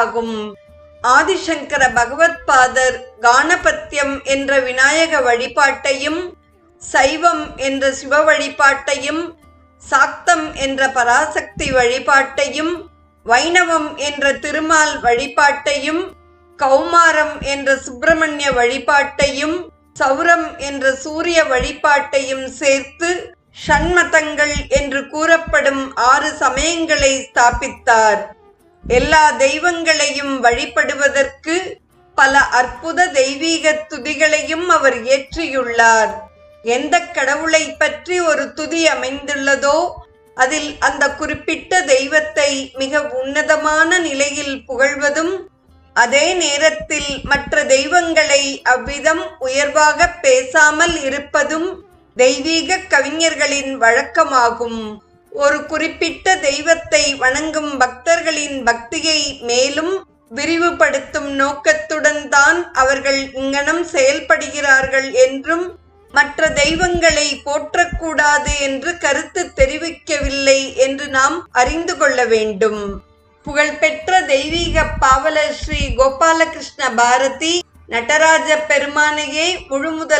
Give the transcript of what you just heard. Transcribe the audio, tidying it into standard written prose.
ஆகும். ஆதிசங்கர பகவத்பாதர் கானபத்தியம் என்ற விநாயக வழிபாட்டையும், சைவம் என்ற சிவ வழிபாட்டையும், சாக்தம் என்ற பராசக்தி வழிபாட்டையும், வைணவம் என்ற திருமால் வழிபாட்டையும், கௌமாரம் என்ற சுப்பிரமணிய வழிபாட்டையும், சௌரம் என்ற சூரிய வழிபாட்டையும் சேர்த்து ஷண்மதங்கள் என்று கூறப்படும் 6 சமயங்களை ஸ்தாபித்தார். எல்லா தெய்வங்களையும் வழிபடுவதற்கு பல அற்புத தெய்வீக துதிகளையும் அவர் இயற்றியுள்ளார். எந்த கடவுளை பற்றி ஒரு துதி அமைந்துள்ளதோ அதில் அந்த குறிப்பிட்ட தெய்வத்தை மிக உன்னதமான நிலையில் புகழ்வதும், அதே நேரத்தில் மற்ற தெய்வங்களை அவ்விதம் உயர்வாக பேசாமல் இருப்பதும் தெய்வீக கவிஞர்களின் வழக்கமாகும். ஒரு குறிப்பிட்ட தெய்வத்தை வணங்கும் பக்தர்களின் பக்தியை மேலும் விரிவுபடுத்தும் நோக்கத்துடன் தான் அவர்கள் இங்ஙனம் செயல்படுகிறார்கள் என்றும், மற்ற தெய்வங்களை போற்றக்கூடாது என்று கருத்து தெரிவிக்கவில்லை என்று நாம் அறிந்து கொள்ள வேண்டும். புகழ்பெற்ற தெய்வீக பாவலர் ஸ்ரீ கோபாலகிருஷ்ண பாரதி நடராஜ பெருமானையே முழுமுதல்